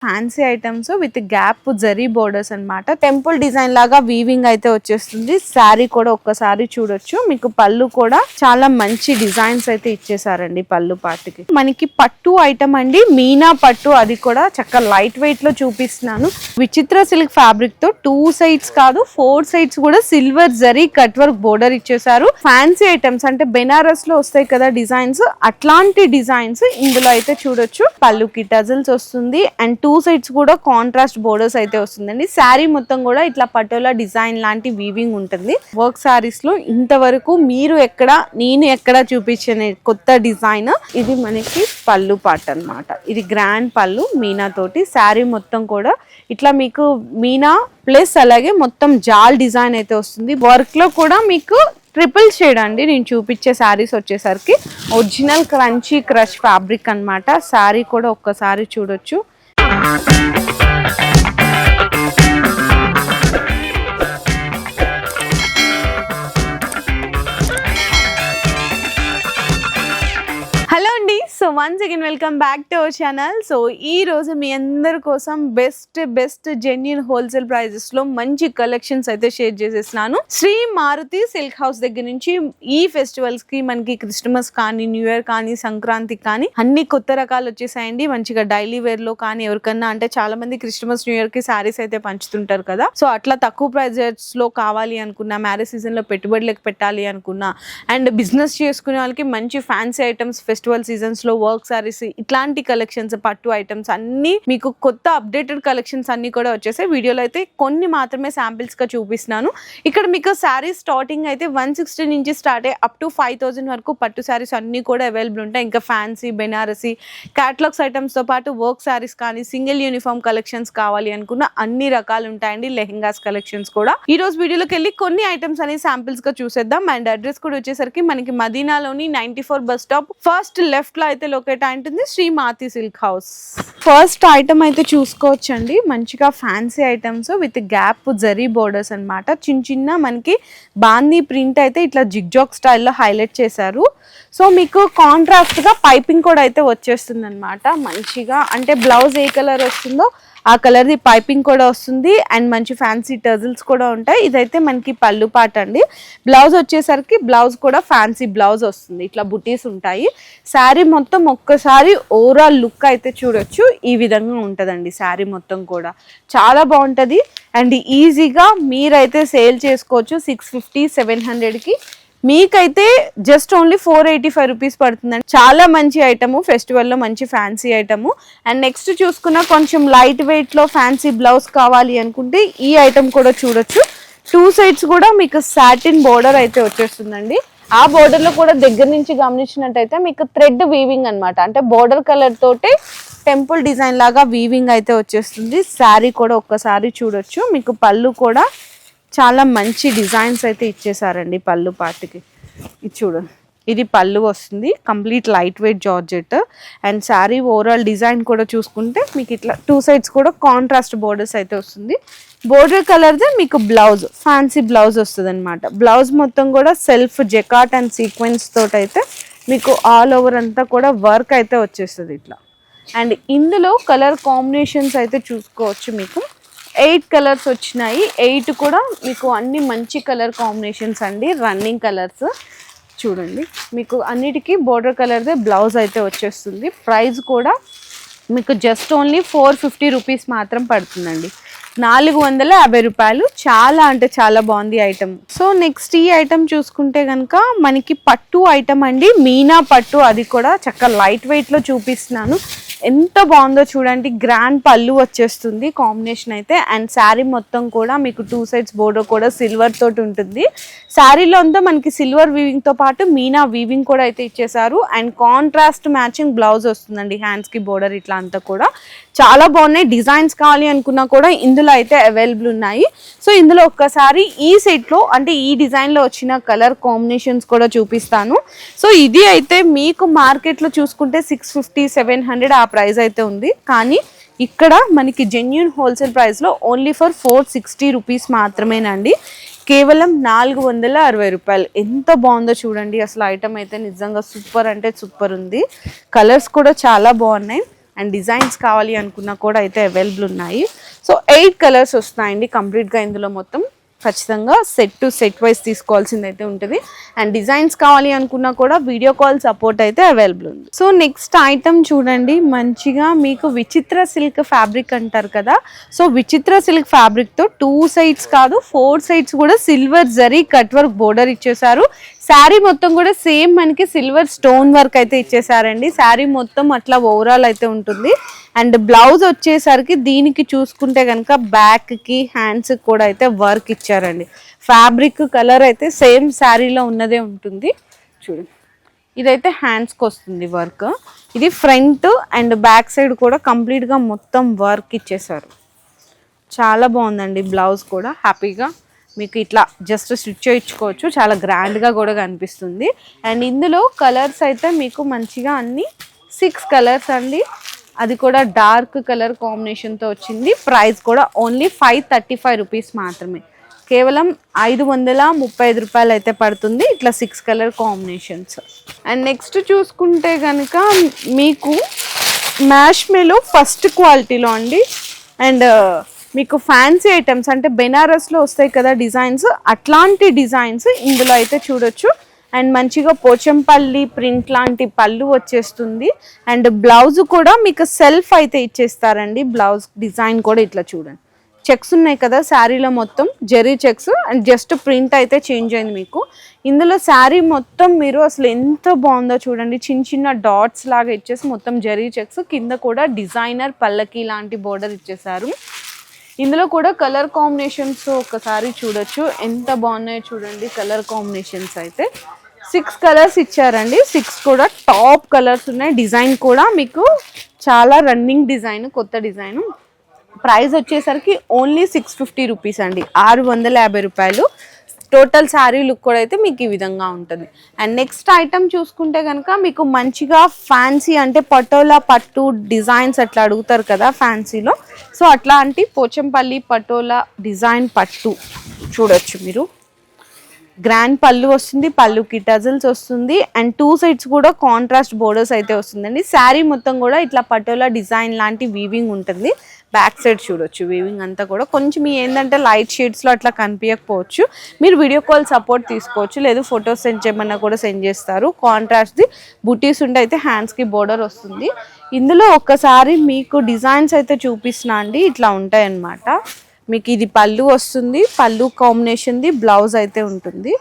Fancy items with gap zari borders అన్నమాట. Temple design లాగా weaving అయితే వచ్చేస్తుంది. శారీ కూడా ఒక్కసారి చూడొచ్చు. మీకు పళ్ళు కూడా చాలా మంచి డిజైన్స్ అయితే ఇచ్చేసారండి పళ్ళు పార్ట్కి. మనకి పట్టు ఐటమ్ అండి, మీనా పట్టు, అది కూడా చక్కగా లైట్ వెయిట్ లో చూపిస్తున్నాను. విచిత్ర సిల్క్ ఫ్యాబ్రిక్ తో 2 సైడ్స్ కాదు 4 సైడ్స్ కూడా silver zari cut work border ఇచ్చేసారు. ఫ్యాన్సీ ఐటమ్స్ అంటే బెనారస్ లో వస్తాయి కదా డిజైన్స్, అట్లాంటి డిజైన్స్ ఇందులో అయితే చూడొచ్చు. పళ్ళుకి టజల్స్ వస్తుంది అండ్ 2 సైడ్స్ కూడా కాంట్రాస్ట్ బోర్డర్స్ అయితే వస్తుందండి. శారీ మొత్తం కూడా ఇట్లా పటోలా డిజైన్ లాంటి వీవింగ్ ఉంటుంది. వర్క్ శారీస్ లో ఇంతవరకు మీరు ఎక్కడ నేను ఎక్కడ చూపించిన కొత్త డిజైన్ ఇది. మనకి పళ్ళు పాట అన్నమాట. ఇది గ్రాండ్ పళ్ళు మీనా తోటి. శారీ మొత్తం కూడా ఇట్లా మీకు మీనా ప్లస్ అలాగే మొత్తం జాల్ డిజైన్ అయితే వస్తుంది. వర్క్ లో కూడా మీకు ట్రిపుల్ షేడ్ అండి. నేను చూపించే శారీస్ వచ్చేసరికి ఒరిజినల్ క్రంచీ క్రష్ ఫ్యాబ్రిక్ అన్నమాట. శారీ కూడా ఒక్కసారి చూడొచ్చు. హలో అండి, so once again welcome back to our channel. So ఈ రోజు మీ అందరి కోసం బెస్ట్ జెన్యూన్ హోల్సేల్ ప్రైజెస్ లో మంచి కలెక్షన్స్ అయితే షేర్ చేసేస్తున్నాను. శ్రీ మారుతి సిల్క్ హౌస్ దగ్గర నుంచి ఈ ఫెస్టివల్స్ కి మనకి క్రిస్మస్ కానీ, న్యూ ఇయర్ కానీ, సంక్రాంతికి కానీ అన్ని కొత్త రకాలు వచ్చేసాయండి. మంచిగా డైలీ వేర్ లో కానీ ఎవరికన్నా అంటే చాలా మంది క్రిస్మస్ న్యూ ఇయర్ కి శారీస్ అయితే పంచుతుంటారు కదా. సో అట్లా తక్కువ ప్రైజెస్ లో కావాలి అనుకున్నా, మ్యారేజ్ సీజన్ లో పెట్టుబడులకు పెట్టాలి అనుకున్నా, అండ్ బిజినెస్ చేసుకునే వాళ్ళకి మంచి ఫ్యాన్సీ ఐటమ్స్ ఫెస్టివల్ సీజన్స్ లో వర్క్ సారీస్ ఇట్లాంటి కలెక్షన్స్, పట్టు ఐటమ్స్ అన్ని మీకు కొత్త అప్డేటెడ్ కలెక్షన్స్ అన్ని కూడా వచ్చేసాయి. వీడియోలో అయితే కొన్ని మాత్రమే శాంపిల్స్ గా చూపిస్తున్నాను. ఇక్కడ మీకు శారీస్ స్టార్టింగ్ అయితే 160 నుంచి స్టార్ట్ అయ్యి అప్ టు 5000 వరకు పట్టు శారీస్ అన్ని కూడా అవైలబుల్ ఉంటాయి. ఇంకా ఫ్యాన్సీ, బెనారసీ, క్యాటలాగ్స్ ఐటమ్స్ తో పాటు వర్క్ శారీస్ కానీ, సింగిల్ యూనిఫామ్ కలెక్షన్స్ కావాలి అనుకున్న అన్ని రకాలు ఉంటాయండి. లెహెంగాస్ కలెక్షన్స్ కూడా ఈ రోజు వీడియోలోకి వెళ్ళి కొన్ని ఐటమ్స్ అనేవి శాంపిల్స్ గా చూసేద్దాం. అండ్ అడ్రస్ కూడా వచ్చేసరికి మనకి మదీనాలోని 94 బస్ స్టాప్ ఫస్ట్ లెఫ్ట్ లో అయితే లొకేట్ అయి ఉంటుంది Shri Maruti silk house. First item అయితే చూసుకోవచ్చండి. మంచిగా fancy items with gap zari borders అన్నమాట. చిన్న మనకి బాందీ ప్రింట్ అయితే ఇట్లా జిగ్జాగ్ స్టైల్లో హైలైట్ చేశారు. సో మీకు కాంట్రాస్ట్ గా పైపింగ్ కూడా అయితే వచ్చేస్తుంది అనమాట. మంచిగా అంటే బ్లౌజ్ ఏ కలర్ వస్తుందో ఆ కలర్ ది పైపింగ్ కూడా వస్తుంది. అండ్ మంచి ఫ్యాన్సీ టజల్స్ కూడా ఉంటాయి. ఇదైతే మనకి పళ్ళు పాట అండి. బ్లౌజ్ వచ్చేసరికి బ్లౌజ్ కూడా ఫ్యాన్సీ బ్లౌజ్ వస్తుంది. ఇట్లా బుటీస్ ఉంటాయి. శారీ మొత్తం ఒక్కసారి ఓవరాల్ లుక్ అయితే చూడొచ్చు. ఈ విధంగా ఉంటుందండి శారీ మొత్తం కూడా చాలా బాగుంటుంది. అండ్ ఈజీగా మీరైతే సేల్ చేసుకోవచ్చు 650-700కి. మీకైతే జస్ట్ ఓన్లీ 485 రూపీస్ పడుతుందండి. చాలా మంచి ఐటమ్, ఫెస్టివల్లో మంచి ఫ్యాన్సీ ఐటమ్. అండ్ నెక్స్ట్ చూసుకున్న కొంచెం లైట్ వెయిట్ లో ఫ్యాన్సీ బ్లౌజ్ కావాలి అనుకుంటే ఈ ఐటమ్ కూడా చూడొచ్చు. 2 సైడ్స్ కూడా మీకు సాటిన్ బోర్డర్ అయితే వచ్చేస్తుందండి. ఆ బోర్డర్ లో కూడా దగ్గర నుంచి గమనించినట్టయితే మీకు థ్రెడ్ వీవింగ్ అనమాట. అంటే బోర్డర్ కలర్ తోటి టెంపుల్ డిజైన్ లాగా వీవింగ్ అయితే వచ్చేస్తుంది. శారీ కూడా ఒక్కసారి చూడొచ్చు. మీకు పళ్ళు కూడా చాలా మంచి డిజైన్స్ అయితే ఇచ్చేసారండి పళ్ళు పార్ట్కి. ఇది చూడండి, ఇది పళ్ళు వస్తుంది. Complete light weight georgette. And sari overall design కూడా చూసుకుంటే మీకు ఇట్లా 2 సైడ్స్ కూడా కాంట్రాస్ట్ బోర్డర్స్ అయితే వస్తుంది. బోర్డర్ కలర్దే మీకు బ్లౌజ్ ఫ్యాన్సీ బ్లౌజ్ వస్తుంది అనమాట. బ్లౌజ్ మొత్తం కూడా సెల్ఫ్ జెకాట్ అండ్ సీక్వెన్స్ తోటి అయితే మీకు ఆల్ ఓవర్ అంతా కూడా వర్క్ అయితే వచ్చేస్తుంది ఇట్లా. అండ్ ఇందులో కలర్ కాంబినేషన్స్ అయితే చూసుకోవచ్చు. మీకు 8 కలర్స్ వచ్చినాయి. 8 కూడా మీకు అన్ని మంచి కలర్ కాంబినేషన్స్ అండి. రన్నింగ్ కలర్స్ చూడండి. మీకు అన్నిటికీ బోర్డర్ కలర్దే బ్లౌజ్ అయితే వచ్చేస్తుంది. ప్రైస్ కూడా మీకు జస్ట్ ఓన్లీ 450 రూపీస్ మాత్రం పడుతుందండి. 450 రూపాయలు. చాలా అంటే చాలా బాగుంది ఐటమ్. సో నెక్స్ట్ ఈ ఐటమ్ చూసుకుంటే కనుక మనకి పట్టు ఐటమ్ అండి. మీనా పట్టు, అది కూడా చక్కగా లైట్ వెయిట్ లో చూపిస్తున్నాను. ఎంత బాగుందో చూడండి. గ్రాండ్ పళ్ళు వచ్చేస్తుంది కాంబినేషన్ అయితే. అండ్ శారీ మొత్తం కూడా మీకు 2 సైడ్స్ బోర్డర్ కూడా సిల్వర్ తోటి ఉంటుంది. శారీలో అంతా మనకి సిల్వర్ వీవింగ్ తో పాటు మీనా వీవింగ్ కూడా అయితే ఇచ్చేసారు. అండ్ కాంట్రాస్ట్ మ్యాచింగ్ బ్లౌజ్ వస్తుందండి. హ్యాండ్స్ కి బోర్డర్ ఇట్లా అంతా కూడా చాలా బాగున్నాయి. డిజైన్స్ కావాలి అనుకున్నా కూడా ఇందులో అయితే అవైలబుల్ ఉన్నాయి. సో ఇందులో ఒక్కసారి ఈ సెట్ లో అంటే ఈ డిజైన్ లో వచ్చిన కలర్ కాంబినేషన్స్ కూడా చూపిస్తాను. సో ఇది అయితే మీకు మార్కెట్ లో చూసుకుంటే 650-700 ఆ ప్రైస్ అయితే ఉంది. కానీ ఇక్కడ మనకి జెన్యూన్ హోల్సేల్ ప్రైస్ లో ఓన్లీ ఫర్ 460 రూపీస్ మాత్రమేనండి. కేవలం 460 రూపాయలు. ఎంత బాగుందో చూడండి. అసలు ఐటమ్ అయితే నిజంగా సూపర్ అంటే సూపర్ ఉంది. కలర్స్ కూడా చాలా బాగున్నాయి. అండ్ డిజైన్స్ కావాలి అనుకున్నా కూడా అయితే అవైలబుల్ ఉన్నాయి. సో 8 కలర్స్ వస్తున్నాయండి కంప్లీట్గా ఇందులో మొత్తం. ఖచ్చితంగా సెట్ టు సెట్ వైజ్ తీసుకోవాల్సింది అయితే ఉంటుంది. అండ్ డిజైన్స్ కావాలి అనుకున్నా కూడా వీడియో కాల్ సపోర్ట్ అయితే అవైలబుల్ ఉంది. సో నెక్స్ట్ ఐటమ్ చూడండి, మంచిగా మీకు విచిత్ర సిల్క్ ఫ్యాబ్రిక్ అంటారు కదా. సో విచిత్ర సిల్క్ ఫ్యాబ్రిక్తో 2 సైడ్స్ కాదు 4 సైడ్స్ కూడా silver zari cut work border ఇచ్చేసారు. శారీ మొత్తం కూడా సేమ్ మనకి సిల్వర్ స్టోన్ వర్క్ అయితే ఇచ్చేసారండి. శారీ మొత్తం అట్లా ఓవరాల్ అయితే ఉంటుంది. అండ్ బ్లౌజ్ వచ్చేసరికి దీనికి చూసుకుంటే కనుక బ్యాక్కి హ్యాండ్స్కి కూడా అయితే వర్క్ ఇచ్చారండి. ఫ్యాబ్రిక్ కలర్ అయితే సేమ్ శారీలో ఉన్నదే ఉంటుంది. చూడండి, ఇదైతే హ్యాండ్స్కి వస్తుంది వర్క్. ఇది ఫ్రంట్ అండ్ బ్యాక్ సైడ్ కూడా కంప్లీట్గా మొత్తం వర్క్ ఇచ్చేసారు. చాలా బాగుందండి. బ్లౌజ్ కూడా హ్యాపీగా మీకు ఇట్లా జస్ట్ స్టిచ్ చేయించుకోవచ్చు. చాలా గ్రాండ్గా కూడా కనిపిస్తుంది. అండ్ ఇందులో కలర్స్ అయితే మీకు మంచిగా అన్ని 6 కలర్స్ అండి. అది కూడా డార్క్ కలర్ కాంబినేషన్తో వచ్చింది. ప్రైస్ కూడా ఓన్లీ 535 రూపీస్ మాత్రమే. కేవలం 535 రూపాయలు అయితే పడుతుంది. ఇట్లా 6 కలర్ కాంబినేషన్స్. అండ్ నెక్స్ట్ చూసుకుంటే కనుక మీకు మ్యాష్ మెలో ఫస్ట్ క్వాలిటీలో అండి. అండ్ మీకు ఫ్యాన్సీ ఐటమ్స్ అంటే బెనారస్లో వస్తాయి కదా డిజైన్స్, అట్లాంటి డిజైన్స్ ఇందులో అయితే చూడొచ్చు. అండ్ మంచిగా పోచంపల్లి ప్రింట్ లాంటి పళ్ళు వచ్చేస్తుంది. అండ్ బ్లౌజ్ కూడా మీకు సెల్ఫ్ అయితే ఇచ్చేస్తారండి. బ్లౌజ్ డిజైన్ కూడా ఇట్లా చూడండి, చెక్స్ ఉన్నాయి కదా శారీలో మొత్తం zari checks. And just print అయితే చేంజ్ అయింది మీకు. ఇందులో శారీ మొత్తం మీరు అసలు ఎంత బాగుందో చూడండి. చిన్న చిన్న డాట్స్ లాగా ఇచ్చేసి మొత్తం జెరీ చెక్స్, కింద కూడా డిజైనర్ పల్లకి లాంటి బోర్డర్ ఇచ్చేసారు. ఇందులో కూడా కలర్ కాంబినేషన్స్ ఒకసారి చూడొచ్చు, ఎంత బాగున్నాయో చూడండి. కలర్ కాంబినేషన్స్ అయితే 6 కలర్స్ ఇచ్చారండి. 6 కూడా టాప్ కలర్స్ ఉన్నాయి. డిజైన్ కూడా మీకు చాలా రన్నింగ్ డిజైన్, కొత్త డిజైన్. ప్రైస్ వచ్చేసరికి ఓన్లీ 650 రూపీస్ అండి, 650 రూపాయలు. టోటల్ శారీ లుక్ కూడా అయితే మీకు ఈ విధంగా ఉంటుంది. అండ్ నెక్స్ట్ ఐటమ్ చూసుకుంటే కనుక మీకు మంచిగా ఫ్యాన్సీ అంటే పటోలా పట్టు డిజైన్స్ అట్లా అడుగుతారు కదా ఫ్యాన్సీలో. సో అట్లాంటి పోచంపల్లి పటోలా డిజైన్ పట్టు చూడొచ్చు మీరు. గ్రాండ్ పళ్ళు వస్తుంది, పళ్ళుకి టజల్స్ వస్తుంది. అండ్ 2 సైడ్స్ కూడా కాంట్రాస్ట్ బోర్డర్స్ అయితే వస్తుందండి. శారీ మొత్తం కూడా ఇట్లా పటోలా డిజైన్ లాంటి వీవింగ్ ఉంటుంది. బ్యాక్ సైడ్ చూడొచ్చు వీవింగ్ అంతా కూడా. కొంచెం ఏంటంటే లైట్ షేడ్స్లో అట్లా కనిపించకపోవచ్చు, మీరు వీడియో కాల్ సపోర్ట్ తీసుకోవచ్చు, లేదు ఫొటోస్ సెండ్ చేయమన్నా కూడా సెండ్ చేస్తారు. కాంట్రాస్ట్ది బుటీస్ ఉంటే అయితే హ్యాండ్స్కి బోర్డర్ వస్తుంది. ఇందులో ఒక్కసారి మీకు డిజైన్స్ అయితే చూపిస్తున్నా అండి. ఇట్లా ఉంటాయన్నమాట. మీకు ఇది పళ్ళు వస్తుంది, పళ్ళు కాంబినేషన్ది బ్లౌజ్ అయితే ఉంటుంది.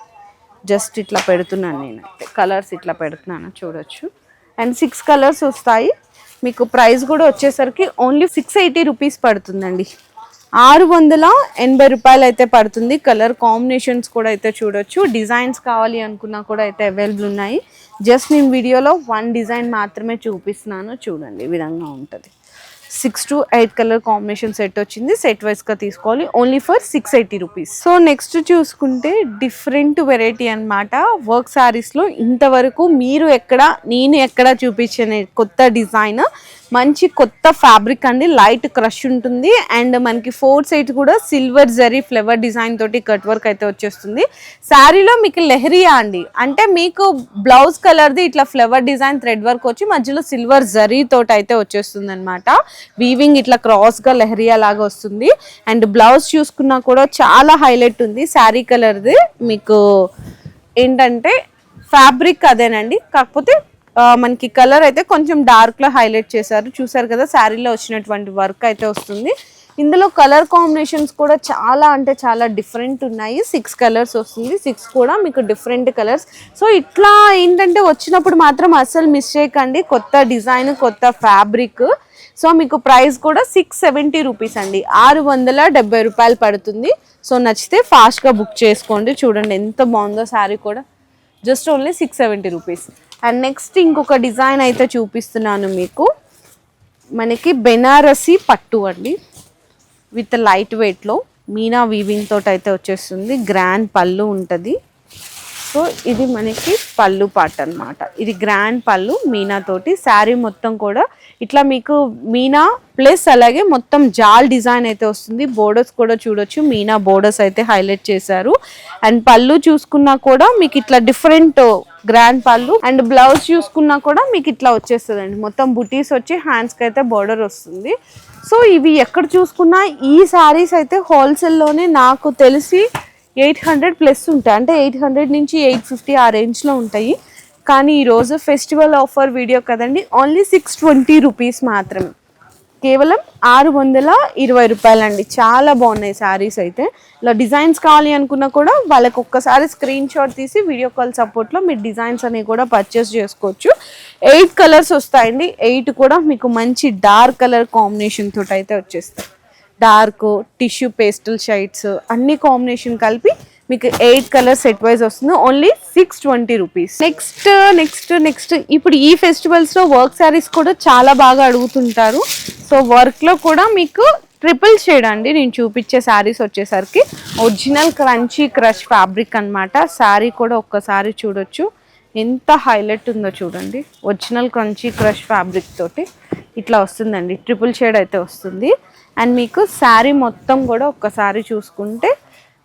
జస్ట్ ఇట్లా పెడుతున్నాను నేనైతే, కలర్స్ ఇట్లా పెడుతున్నాను చూడొచ్చు. అండ్ 6 కలర్స్ వస్తాయి. మీకు ప్రైస్ కూడా వచ్చేసరికి ఓన్లీ 680 రూపీస్ పడుతుందండి. 680 రూపాయలు అయితే పడుతుంది. కలర్ కాంబినేషన్స్ కూడా అయితే చూడొచ్చు. డిజైన్స్ కావాలి అనుకున్నా కూడా అయితే అవైలబుల్ ఉన్నాయి. జస్ట్ నేను వీడియోలో 1 డిజైన్ మాత్రమే చూపిస్తున్నాను. చూడండి ఈ విధంగా ఉంటుంది. 6 to 8 కలర్ కాంబినేషన్ సెట్ వచ్చింది. సెట్ వైజ్గా తీసుకోవాలి, only for 680 rupees. So next చూసుకుంటే డిఫరెంట్ వెరైటీ అనమాట. వర్క్ శారీస్లో ఇంతవరకు మీరు ఎక్కడ నేను ఎక్కడ చూపించిన కొత్త డిజైన్, మంచి కొత్త ఫ్యాబ్రిక్ అండి. లైట్ క్రష్ ఉంటుంది. అండ్ మనకి 4 సైడ్స్ కూడా సిల్వర్ జరీ ఫ్లవర్ డిజైన్ తోటి కట్ వర్క్ అయితే వచ్చేస్తుంది. శారీలో మీకు లెహరియా అండి, అంటే మీకు బ్లౌజ్ కలర్ది ఇట్లా ఫ్లవర్ డిజైన్ థ్రెడ్ వర్క్ వచ్చి మధ్యలో సిల్వర్ జరీ తోటి అయితే వచ్చేస్తుంది అనమాట. వీవింగ్ ఇట్లా క్రాస్గా లెహరియా లాగా వస్తుంది. అండ్ బ్లౌజ్ చూసుకున్నా కూడా చాలా హైలైట్ ఉంది. శారీ కలర్ది మీకు ఏంటంటే ఫ్యాబ్రిక్ అదేనండి, కాకపోతే మనకి కలర్ అయితే కొంచెం డార్క్లో హైలైట్ చేశారు. చూసారు కదా శారీలో వచ్చినటువంటి వర్క్ అయితే వస్తుంది. ఇందులో కలర్ కాంబినేషన్స్ కూడా చాలా అంటే చాలా డిఫరెంట్ ఉన్నాయి. 6 కలర్స్ వస్తుంది. 6 కూడా మీకు డిఫరెంట్ కలర్స్. సో ఇట్లా ఏంటంటే వచ్చినప్పుడు మాత్రం అస్సలు మిస్ చేయకండి. కొత్త డిజైన్, కొత్త ఫ్యాబ్రిక్. సో మీకు ప్రైస్ కూడా 670 రూపీస్ అండి, 670 రూపాయలు పడుతుంది. సో నచ్చితే ఫాస్ట్గా బుక్ చేసుకోండి. చూడండి ఎంత బాగుందో శారీ కూడా. Just only 670 rupees. And next ఇంకొక డిజైన్ అయితే చూపిస్తున్నాను మీకు. మనకి బెనారసి పట్టు అండి, విత్ లైట్ వెయిట్లో మీనా వీవింగ్ తోటి అయితే వచ్చేస్తుంది. గ్రాండ్ పళ్ళు ఉంటుంది. సో ఇది మనకి పళ్ళు పాట అనమాట. ఇది గ్రాండ్ పళ్ళు మీనా తోటి. శారీ మొత్తం కూడా ఇట్లా మీకు మీనా ప్లస్ అలాగే మొత్తం జాల్ డిజైన్ అయితే వస్తుంది. బోర్డర్స్ కూడా చూడొచ్చు, మీనా బోర్డర్స్ అయితే హైలైట్ చేశారు. అండ్ పళ్ళు చూసుకున్నా కూడా మీకు ఇట్లా డిఫరెంట్ గ్రాండ్ పళ్ళు. అండ్ బ్లౌజ్ చూసుకున్నా కూడా మీకు ఇట్లా వచ్చేస్తుంది అండి. మొత్తం బుటీస్ వచ్చి హ్యాండ్స్కి అయితే బోర్డర్ వస్తుంది. సో ఇవి ఎక్కడ చూసుకున్నా ఈ శారీస్ అయితే హోల్సేల్లోనే నాకు తెలిసి 800 ప్లస్ ఉంటాయి. అంటే 800 నుంచి 850 ఆ రేంజ్లో ఉంటాయి. కానీ ఈరోజు ఫెస్టివల్ ఆఫర్ వీడియో కదండి, ఓన్లీ 620 రూపీస్ మాత్రమే, కేవలం 620 రూపాయలండి. చాలా బాగున్నాయి శారీస్ అయితే. ఇలా డిజైన్స్ కావాలి అనుకున్నా కూడా వాళ్ళకి ఒక్కసారి స్క్రీన్ షాట్ తీసి వీడియో కాల్ సపోర్ట్లో మీరు డిజైన్స్ అనేవి కూడా పర్చేస్ చేసుకోవచ్చు. 8 కలర్స్ వస్తాయండి. 8 కూడా మీకు మంచి డార్క్ కలర్ కాంబినేషన్ తోటి అయితే వచ్చేస్తాయి. డార్క్, టిష్యూ, పేస్టల్ షైడ్స్ అన్ని కాంబినేషన్ కలిపి మీకు 8 కలర్ సెట్ వైజ్ వస్తుంది. Only 620 rupees. నెక్స్ట్ ఇప్పుడు ఈ ఫెస్టివల్స్లో వర్క్ శారీస్ కూడా చాలా బాగా అడుగుతుంటారు. సో వర్క్లో కూడా మీకు ట్రిపుల్ షేడ్ అండి. నేను చూపించే శారీస్ వచ్చేసరికి ఒరిజినల్ క్రంచీ క్రష్ ఫ్యాబ్రిక్ అనమాట. శారీ కూడా ఒక్కసారి చూడొచ్చు, ఎంత హైలైట్ ఉందో చూడండి. ఒరిజినల్ క్రంచీ క్రష్ ఫ్యాబ్రిక్ తోటి ఇట్లా వస్తుందండి. ట్రిపుల్ షేడ్ అయితే వస్తుంది. అండ్ మీకు శారీ మొత్తం కూడా ఒక్కసారి చూసుకుంటే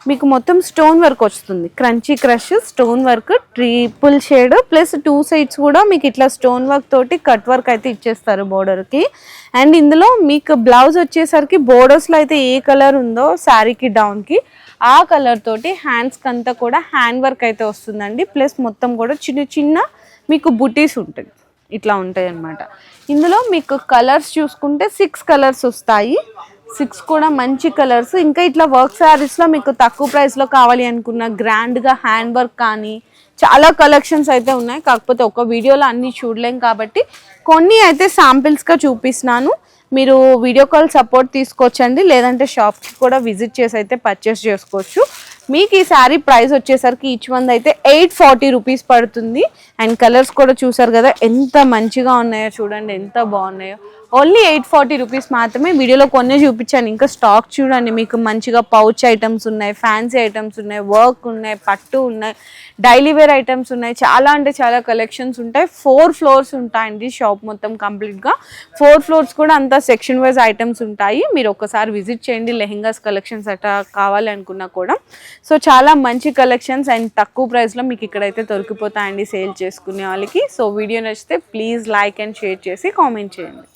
మీకు మొత్తం స్టోన్ వర్క్ వస్తుంది. Crunchy crush stone work, triple shade plus 2 sides కూడా మీకు ఇట్లా స్టోన్ వర్క్ తోటి కట్ వర్క్ అయితే ఇచ్చేస్తారు బోర్డర్కి. అండ్ ఇందులో మీకు బ్లౌజ్ వచ్చేసరికి బోర్డర్స్లో అయితే ఏ కలర్ ఉందో శారీకి డౌన్కి ఆ కలర్ తోటి హ్యాండ్స్కి అంతా కూడా హ్యాండ్ వర్క్ అయితే వస్తుందండి. ప్లస్ మొత్తం కూడా చిన్న చిన్న మీకు బుటీస్ ఉంటుంది, ఇట్లా ఉంటాయి అన్నమాట. ఇందులో మీకు కలర్స్ చూసుకుంటే 6 కలర్స్ వస్తాయి. 6 కూడా మంచి కలర్స్. ఇంకా ఇట్లా వర్క్ శారీస్లో మీకు తక్కువ ప్రైస్లో కావాలి అనుకున్న గ్రాండ్గా హ్యాండ్ వర్క్ కానీ చాలా కలెక్షన్స్ అయితే ఉన్నాయి. కాకపోతే ఒక వీడియోలో అన్నీ చూడలేం కాబట్టి కొన్ని అయితే శాంపిల్స్గా చూపిస్తున్నాను. మీరు వీడియో కాల్ సపోర్ట్ తీసుకోవచ్చండి, లేదంటే షాప్కి కూడా విజిట్ చేసి అయితే పర్చేస్ చేసుకోవచ్చు. మీకు ఈ శారీ ప్రైస్ వచ్చేసరికి ఈచ్ వన్ అయితే 840 రూపీస్ పడుతుంది. అండ్ కలర్స్ కూడా చూసారు కదా ఎంత మంచిగా ఉన్నాయో చూడండి, ఎంత బాగున్నాయో. ఓన్లీ 840 రూపీస్ మాత్రమే. వీడియోలో కొన్ని చూపించాను, ఇంకా స్టాక్ చూడండి. మీకు మంచిగా పౌచ్ ఐటమ్స్ ఉన్నాయి, ఫ్యాన్సీ ఐటమ్స్ ఉన్నాయి, వర్క్ ఉన్నాయి, పట్టు ఉన్నాయి, డైలీ వేర్ ఐటమ్స్ ఉన్నాయి. చాలా అంటే చాలా కలెక్షన్స్ ఉంటాయి. 4 ఫ్లోర్స్ ఉంటాయండి షాప్ మొత్తం కంప్లీట్గా. 4 ఫ్లోర్స్ కూడా అంతా సెక్షన్ వైజ్ ఐటమ్స్ ఉంటాయి. మీరు ఒకసారి విజిట్ చేయండి. లెహెంగాస్ కలెక్షన్స్ అట్లా కావాలి అనుకున్నా కూడా. సో చాలా మంచి కలెక్షన్స్ అండ్ తక్కువ ప్రైస్లో మీకు ఇక్కడైతే దొరికిపోతాయండి సేల్ చేసుకునే వాళ్ళకి. సో వీడియో నచ్చితే ప్లీజ్ లైక్ అండ్ షేర్ చేసి కామెంట్ చేయండి.